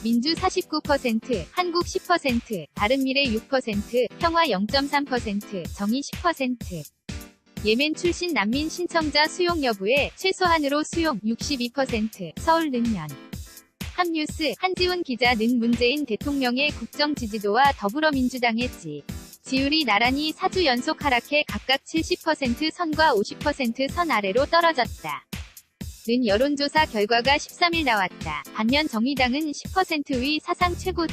민주 49%, 한국 10%, 바른미래 6%, 평화 0.3%, 정의 10%. 예멘 출신 난민 신청자 수용 여부에 최소한으로 수용 62%, 서울 능면. 한뉴스, 한지훈 기자는 문재인 대통령의 국정 지지도와 더불어민주당의 지지율이 나란히 4주 연속 하락해 각각 70% 선과 50% 선 아래로 떨어졌다. 는 여론조사 결과가 13일 나왔다. 반면 정의당은 10%의 사상 최고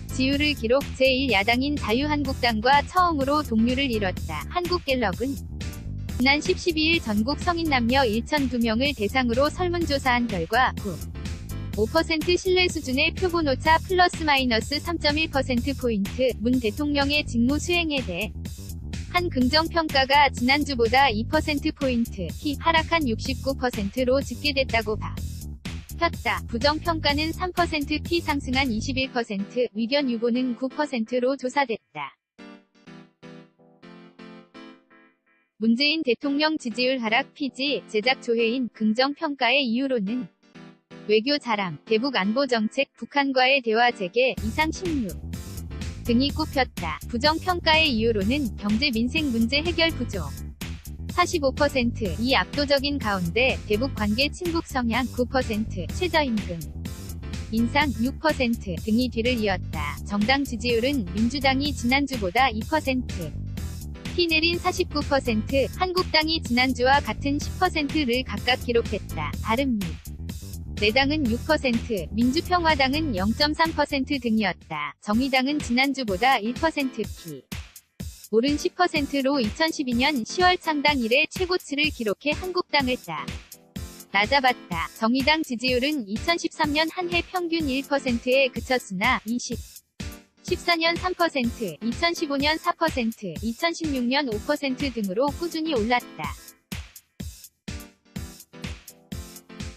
지지율을 기록. 제1야당인 자유한국당과 처음으로 동률을 이뤘다. 한국갤럽은 지난 12일 전국 성인 남녀 1,002명을 대상으로 설문조사한 결과 5% 신뢰 수준의 표본오차 플러스 마이너스 3.1%포인트 문 대통령의 직무 수행에 대해 한 긍정평가가 지난주보다 2%포인트 하락한 69%로 집계됐다고 밝혔다. 부정평가는 3% 상승한 21%, 의견 유보는 9%로 조사됐다. 문재인 대통령 지지율 하락. 피지 제작 조회인 긍정평가의 이유로는 외교 잘함, 대북 안보 정책, 북한과의 대화 재개, 이상 16 등이 꼽혔다. 부정평가의 이유로는 경제 민생 문제 해결 부족 45%, 이 압도적인 가운데 대북 관계 친북 성향 9%, 최저임금 인상 6% 등이 뒤를 이었다. 정당 지지율은 민주당이 지난주보다 2% 내린 49%, 한국당이 지난주와 같은 10%를 각각 기록했다. 바른미래당은 6%, 민주평화당은 0.3% 등이었다. 정의당은 지난주보다 1% 오른 10%로 2012년 10월 창당 이래 최고치를 기록해 한국당을 낮아봤다. 정의당 지지율은 2013년 한 해 평균 1%에 그쳤으나 2014년 3%, 2015년 4%, 2016년 5% 등으로 꾸준히 올랐다.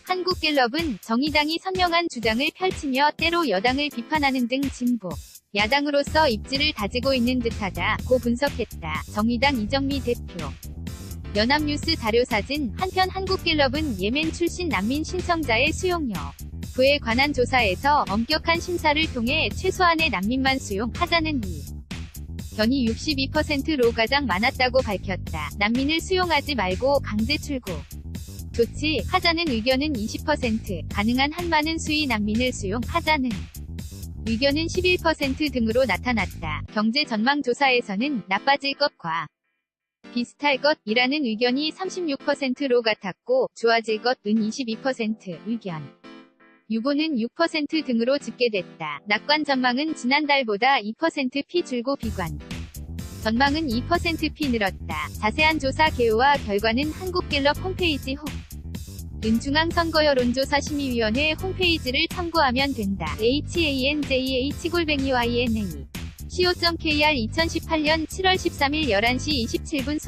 한국갤럽은 정의당이 선명한 주장을 펼치며 때로 여당을 비판하는 등 진보 야당으로서 입지를 다지고 있는 듯하다고 분석했다. 정의당 이정미 대표. 연합뉴스 자료사진. 한편 한국갤럽은 예멘 출신 난민 신청자의 수용 여부에 관한 조사에서 엄격한 심사를 통해 최소한의 난민만 수용하자는 의견이 62%로 가장 많았다고 밝혔다. 난민을 수용하지 말고 강제 출국 조치하자는 의견은 20%, 가능한 한 많은 수의 난민을 수용하자는 의견은 11% 등으로 나타났다. 경제 전망 조사에서는 나빠질 것과 비슷할 것이라는 의견이 36%로 같았고 좋아질 것은 22% 의견 유보는 6% 등으로 집계됐다. 낙관 전망은 지난달보다 2% 줄고 비관 전망은 2% 늘었다. 자세한 조사 개요와 결과는 한국갤럽 홈페이지 중앙선거여론조사심의위원회 홈페이지를 참고하면 된다. hanjh@yna.co.kr 2018년 7월 13일 11시 27분